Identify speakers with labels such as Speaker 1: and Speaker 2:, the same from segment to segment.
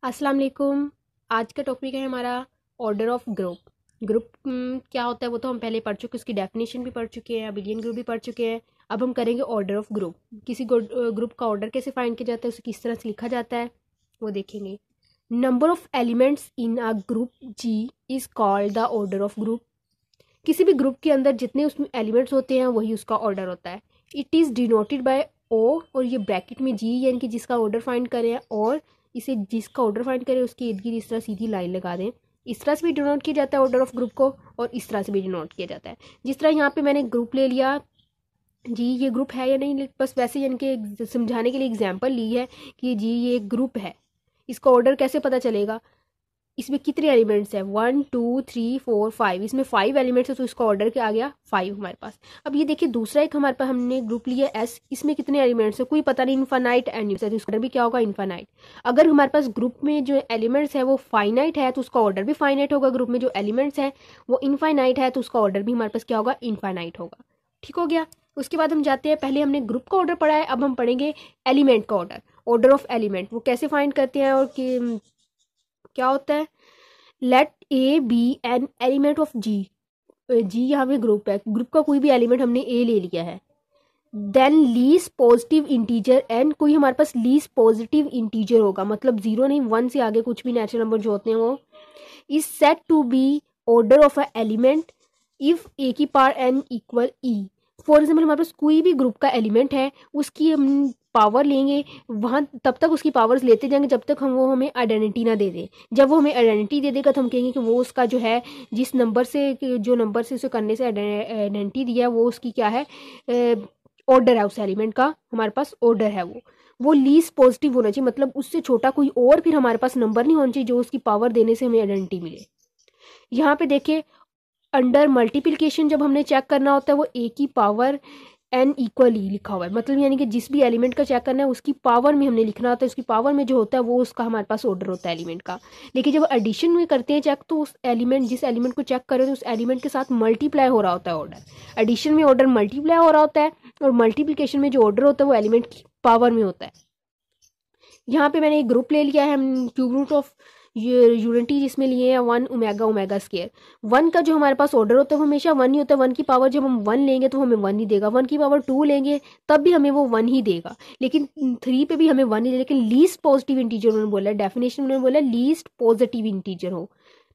Speaker 1: अस्सलाम वालेकुम। आज का टॉपिक है हमारा ऑर्डर ऑफ ग्रुप। ग्रुप क्या होता है वो तो हम पहले पढ़ चुके, उसकी डेफिनेशन भी पढ़ चुके हैं, अबिलियन ग्रुप भी पढ़ चुके हैं। अब हम करेंगे ऑर्डर ऑफ ग्रुप। किसी ग्रुप का ऑर्डर कैसे फाइंड किया जाता है, उसे किस तरह से लिखा जाता है वो देखेंगे। Number of elements in a group G is called the order of group. किसी भी ग्रुप के अंदर जितने उसमें एलिमेंट्स होते हैं वही उसका ऑर्डर होता है। इट इज़ डिनोटेड बाय ओ, और ये ब्रैकेट में जी यानी कि जिसका ऑर्डर फाइंड करें, और इसे जिसका ऑर्डर फाइंड करें उसके इर्द गिर्द इस तरह सीधी लाइन लगा दें। इस तरह से भी डिनोट किया जाता है ऑर्डर ऑफ ग्रुप को, और इस तरह से भी डिनोट किया जाता है। जिस तरह यहाँ पे मैंने ग्रुप ले लिया जी, ये ग्रुप है या नहीं, बस वैसे यानी कि समझाने के लिए एग्जाम्पल ली है कि जी ये एक ग्रुप है। इसका ऑर्डर कैसे पता चलेगा, इसमें कितने एलिमेंट्स हैं, 1 2 3 4 5, इसमें 5 एलिमेंट्स है तो इसका ऑर्डर क्या आ गया 5 हमारे पास। अब ये देखिए दूसरा एक हमारे पास हमने ग्रुप लिया एस, इसमें कितने एलिमेंट्स है कोई पता नहीं, इनफाइनाइट एंड तो उसका ऑर्डर भी क्या होगा इनफाइनाइट। अगर हमारे पास ग्रुप में जो एलिमेंट्स है वो फाइनाइट है तो उसका ऑर्डर भी फाइनाइट होगा। ग्रुप में जो एलिमेंट्स है वो इनफाइनाइट है तो उसका ऑर्डर भी हमारे पास क्या होगा इनफाइनाइट होगा। ठीक हो गया। उसके बाद हम जाते हैं, पहले हमने ग्रुप का ऑर्डर पढ़ा है, अब हम पढ़ेंगे एलिमेंट का ऑर्डर। ऑर्डर ऑफ एलिमेंट वो कैसे फाइंड करते हैं और क्या होता है। Let a be an element of G. G यहाँ पे ग्रुप है, ग्रुप का कोई भी एलिमेंट हमने ए ले लिया है। Then least positive integer n, कोई हमारे पास लीस्ट पॉजिटिव इंटीजर होगा, मतलब 0 नहीं 1 से आगे कुछ भी नेचुरल नंबर जो होते हैं वो is set to be order of a element if a की power n equal e. For example हमारे पास कोई भी ग्रुप का एलिमेंट है, उसकी हम पावर लेंगे, वहाँ तब तक उसकी पावर्स लेते जाएंगे जब तक हम वो हमें आइडेंटिटी ना दे दे। जब वो हमें आइडेंटिटी दे देगा तो हम कहेंगे कि वो उसका जो है जिस नंबर से जो नंबर से उसे करने से आइडेंटिटी दिया है वो उसकी क्या है ऑर्डर है, उस एलिमेंट का हमारे पास ऑर्डर है। वो लीस्ट पॉजिटिव होना चाहिए, मतलब उससे छोटा कोई और फिर हमारे पास नंबर नहीं होना चाहिए जो उसकी पावर देने से हमें आइडेंटिटी मिले। यहाँ पे देखिए अंडर मल्टीप्लिकेशन जब हमने चेक करना होता है वो ए की पावर एन इक्वल ई लिखा हुआ है, मतलब यानी कि जिस भी एलिमेंट का चेक करना है उसकी पावर में हमने लिखना होता है, उसकी पावर में जो होता है वो उसका हमारे पास ऑर्डर होता है एलिमेंट का। लेकिन जब एडिशन में करते हैं चेक तो उस एलिमेंट जिस एलिमेंट को चेक करें तो उस एलिमेंट के साथ मल्टीप्लाई हो रहा होता है ऑर्डर। एडिशन में ऑर्डर मल्टीप्लाई हो रहा होता है और मल्टीप्लिकेशन में जो ऑर्डर होता है वो एलिमेंट की पावर में होता है। यहाँ पे मैंने एक ग्रुप ले लिया है, हम क्यूब रूट ऑफ यूनिटी जिसमें लिए हैं 1 ओमेगा ओमेगा स्केयर। 1 का जो हमारे पास ऑर्डर होता है वो हमेशा 1 ही होता है। 1 की पावर जब हम 1 लेंगे तो हमें 1 ही देगा, 1 की पावर 2 लेंगे तब भी हमें वो 1 ही देगा, लेकिन 3 पे भी हमें 1 ही देगा। लेकिन लीस्ट पॉजिटिव इंटीजर उन्होंने बोला है, डेफिनेशन उन्होंने बोला लीस्ट पॉजिटिव इंटीजर हो,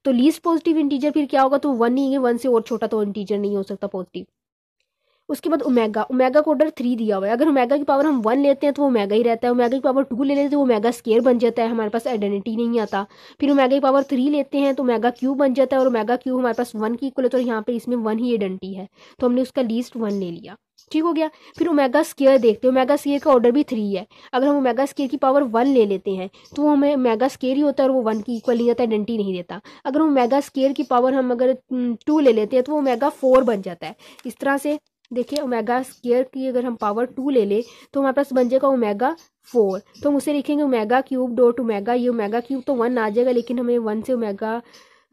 Speaker 1: तो लीस्ट पॉजिटिव इंटीजर फिर क्या होगा, तो 1 ही है, 1 से और छोटा तो इंटीजर नहीं हो सकता पॉजिटिव। उसके बाद ओमेगा, ओमेगा को ऑर्डर 3 दिया हुआ है। अगर ओमेगा की पावर हम 1 लेते हैं तो वो ओमेगा ही रहता है, ओमेगा की पावर 2 ले लेते हैं तो वो ओमेगा स्केयर बन जाता है, हमारे पास आइडेंटिटी नहीं आता। फिर ओमेगा की पावर 3 लेते हैं तो ओमेगा क्यूब बन जाता है, और ओमेगा क्यूब हमारे पास 1 की इक्वल है, तो यहाँ पे इसमें 1 ही आइडेंटिटी है तो हमने उसका लीस्ट 1 ले लिया। ठीक हो गया। फिर ओमेगा स्केयर देखते हैं, ओमेगा स्केयर का ऑर्डर भी 3 है। अगर हम ओमेगा स्केयर की पावर 1 ले लेते हैं तो वो हमें ओमेगा स्केयर ही होता है और वो 1 की इक्वल नहीं आता, आइडेंटिटी नहीं देता। अगर हम ओमेगा स्केयर की पावर हम अगर 2 ले लेते हैं तो वो ओमेगा 4 बन जाता है। इस तरह से देखिए ओमेगा स्क्वायर की अगर हम पावर 2 ले ले तो हमारे पास बन जाएगा ओमेगा 4, तो हम उसे लिखेंगे ओमेगा क्यूब डॉट ओमेगा, ये ओमेगा क्यूब तो 1 आ जाएगा, लेकिन हमें 1 से ओमेगा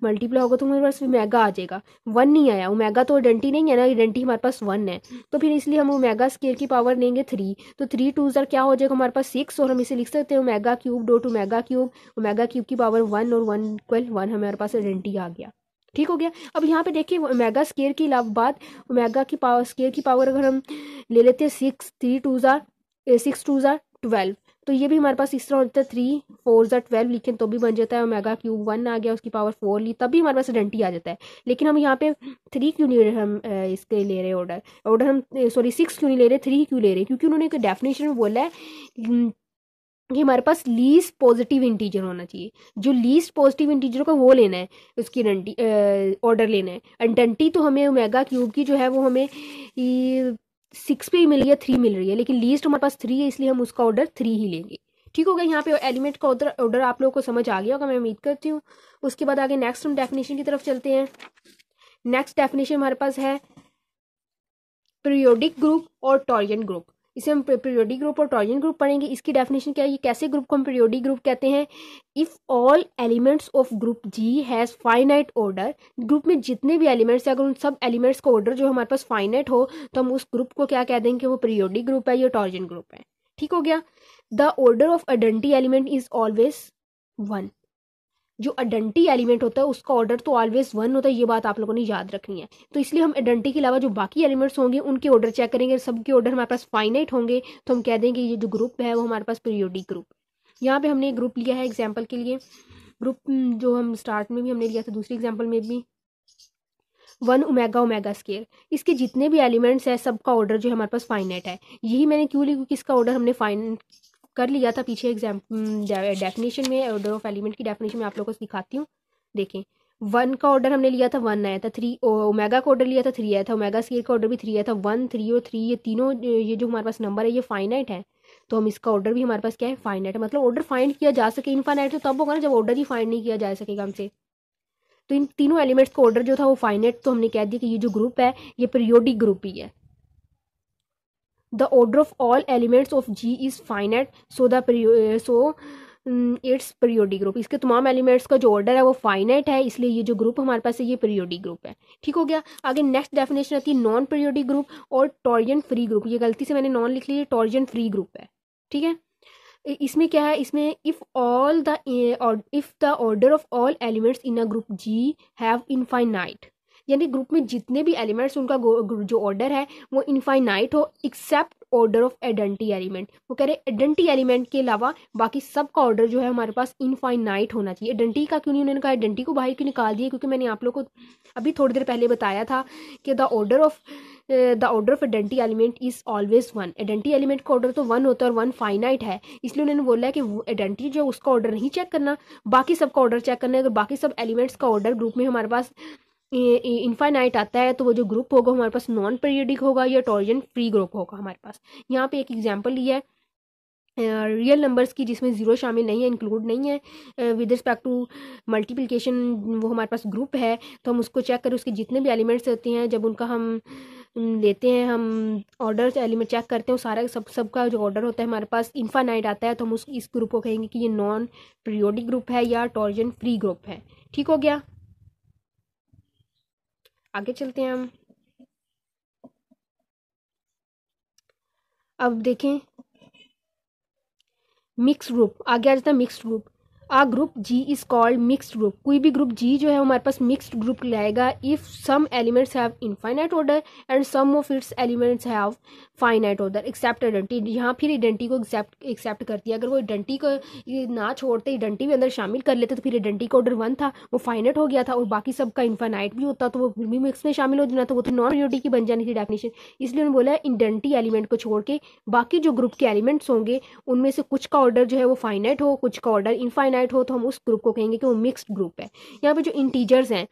Speaker 1: मल्टीप्लाई होगा तो हमारे पास ओमेगा आ जाएगा। 1 नहीं आया, ओमेगा तो आइडेंटिटी नहीं है ना, आइडेंटिटी हमारे पास 1 है, तो फिर इसलिए हम ओमेगा स्क्वायर की पावर लेंगे 3, तो 3 2 क्या हो जाएगा हमारे पास 6, और हम इसे लिख सकते हैं omega cube dot omega cube, omega cube की पावर 1 और 1 इक्वल 1 हमारे पास आइडेंटिटी आ गया। ठीक हो गया। अब यहाँ पे देखिए ओमेगा स्केयर की बात, ओमेगा की पावर स्केयर की पावर अगर हम ले लेते हैं 6 2 12, तो ये भी हमारे पास इस तरह होता है 3 4 12 लिखें तो भी बन जाता है। ओमेगा क्यूब 1 आ गया, उसकी पावर 4 ली तब भी हमारे पास आइडेंटिटी आ जाता है। लेकिन हम यहाँ पे 3 क्यों नहीं ले रहे, हम इसके ले रहे हैं ऑर्डर हम सॉरी 6 क्यों नहीं ले रहे, 3 क्यों ले रहे, क्योंकि उन्होंने एक डेफिनेशन में बोला है कि हमारे पास लीस्ट पॉजिटिव इंटीजर होना चाहिए। जो लीस्ट पॉजिटिव इंटीजर का वो लेना है, उसकी ऑर्डर लेना है। आइडेंटिटी तो हमें ओमेगा क्यूब की जो है वो हमें 6 पे ही मिल रही है, 3 मिल रही है, लेकिन लीस्ट हमारे पास 3 है इसलिए हम उसका ऑर्डर 3 ही लेंगे। ठीक हो गया। यहाँ पे एलिमेंट का ऑर्डर आप लोगों को समझ आ गया होगा, मैं उम्मीद करती हूँ। उसके बाद आगे नेक्स्ट हम डेफिनेशन की तरफ चलते हैं। नेक्स्ट डेफिनेशन हमारे पास है पीरियोडिक ग्रुप और टॉरियन ग्रुप। इसे हम पीरियोडिक ग्रुप और टॉरियन ग्रुप पढ़ेंगे। इसकी डेफिनेशन क्या है, ये कैसे ग्रुप को हम पीरियोडिक ग्रुप कहते हैं। If all elements of group G has finite order, group में जितने भी एलिमेंट्स हैं अगर उन सब एलिमेंट्स का ऑर्डर जो हमारे पास फाइनाइट हो तो हम उस ग्रुप को क्या कह देंगे, वो पीरियोडिक ग्रुप है या टॉरियन ग्रुप है। ठीक हो गया। The order of identity element is always 1। जो आइडेंटिटी एलिमेंट होता है उसका ऑर्डर तो ऑलवेज 1 होता है, ये बात आप लोगों ने याद रखनी है। तो इसलिए हम आइडेंटिटी के अलावा जो बाकी एलिमेंट्स होंगे उनके ऑर्डर चेक करेंगे, सबके ऑर्डर हमारे पास फाइनाइट होंगे तो हम कह देंगे ये जो ग्रुप है वो हमारे पास पीरियोडिक ग्रुप। यहाँ पे हमने एक ग्रुप लिया है एग्जाम्पल के लिए, ग्रुप जो हम स्टार्ट में भी हमने लिया था, दूसरी एग्जाम्पल में भी 1 ओमेगा ओमेगा स्केयर। इसके जितने भी एलिमेंट्स हैं सबका ऑर्डर जो है हमारे पास फाइनाइट है। यही मैंने क्यों लिया, क्योंकि इसका ऑर्डर हमने फाइन कर लिया था पीछे एग्जाम डेफिनेशन में, ऑर्डर ऑफ एलिमेंट की डेफिनेशन में आप लोगों को दिखाती हूँ। देखें 1 का ऑर्डर हमने लिया था 1 आया था, 3 ओमेगा का ऑर्डर लिया था 3 आया था, ओमेगा स्केयर का ऑर्डर भी 3 आया था। 1 3 और 3 ये तीनों ये जो हमारे पास नंबर है ये फाइनाइट है, तो हम इसका ऑर्डर भी हमारे पास क्या है फाइनाइट है। मतलब ऑर्डर फाइंड किया जा सके, इनफाइनाइट तो तब होगा ना जब ऑर्डर ही फाइंड नहीं किया जा सकेगा हमसे। तो इन तीनों एलिमेंट्स का ऑर्डर जो था वो फाइनाइट, तो हमने कह दिया कि ये जो ग्रुप है ये पीरियोडिक ग्रुप ही है। The order of all elements of G is finite so it's periodic group. इसके तमाम एलिमेंट्स का जो ऑर्डर है वो फाइनाइट है, इसलिए ये जो ग्रुप हमारे पास है ये पीरियोडिक ग्रुप है। ठीक हो गया। आगे नेक्स्ट डेफिनेशन आती है नॉन पीरियोडिक ग्रुप और टॉर्जन फ्री ग्रुप। ये गलती से मैंने नॉन लिख लिया, टॉर्जन फ्री ग्रुप है। ठीक है, इसमें क्या है, इसमें if the order of all elements in a group G have infinite, यानी ग्रुप में जितने भी एलिमेंट्स उनका जो ऑर्डर है वो इनफाइनाइट हो except order of identity element. वो कह रहे आइडेंटिटी एलिमेंट के अलावा बाकी सब का ऑर्डर जो है हमारे पास इनफाइनाइट होना चाहिए। आइडेंटिटी का क्यों नहीं, उन्होंने कहा आइडेंटिटी को बाहर क्यों निकाल दिया, क्योंकि मैंने आप लोग को अभी थोड़ी देर पहले बताया था कि the order of identity element is always 1। Identity element का ऑर्डर तो 1 होता है और 1 फाइनाइट है, इसलिए उन्होंने बोला है कि आइडेंटिटी जो उसका ऑर्डर नहीं चेक करना, बाकी सब का ऑर्डर चेक करना है। अगर बाकी सब एलिमेंट्स का ऑर्डर ग्रुप में हमारे पास इनफाइनाइट आता है तो वो जो ग्रुप होगा हमारे पास नॉन पीरियोडिक होगा या टॉर्जन फ्री ग्रुप होगा हमारे पास। यहाँ पे एक एग्जांपल लिया है रियल नंबर्स की जिसमें ज़ीरो शामिल नहीं है, इंक्लूड नहीं है विद रिस्पेक्ट टू मल्टीप्लिकेशन, वो हमारे पास ग्रुप है तो हम उसको चेक करें, उसके जितने भी एलिमेंट्स होते हैं जब उनका हम लेते हैं, हम ऑर्डर एलिमेंट चेक करते हैं, सारा सबका जो ऑर्डर होता है हमारे पास इनफाइनाइट आता है, तो हम इस ग्रुप को कहेंगे कि ये नॉन पीरियोडिक ग्रुप है या टॉर्जन फ्री ग्रुप है। ठीक हो गया। आगे चलते हैं हम। अब देखें मिक्स ग्रुप, आगे आ जाता है mix group. A group G is called mixed group. कोई भी ग्रुप जी जो है हमारे पास मिक्स्ड ग्रुप लाएगा if some elements have infinite order and some of its elements have finite order except identity. यहाँ फिर आइडेंटिटी को एक्सेप्ट करती है। अगर वो आइडेंटिटी को ना छोड़ते, आइडेंटिटी भी अंदर शामिल कर लेते तो फिर आइडेंटिटी का ऑर्डर 1 था, वो फाइनाइट हो गया था, और बाकी सबका इनफाइनाइट भी होता तो वो फिर भी मिक्स में शामिल हो जाना, तो वो तो नॉन पीरियोडिक की बन जानी थी डेफिनेशन। इसलिए उन्होंने बोला आइडेंटिटी एलिमेंट को छोड़ के बाकी जो ग्रुप के एलिमेंट्स होंगे उनमें से कुछ का ऑर्डर जो है वो फाइनाइट हो, कुछ का ऑर्डर इनफाइनाइट हो, तो हम उस ग्रुप को कहेंगे कि वो मिक्स्ड ग्रुप है। यहाँ पे जो इंटीजर्स हैं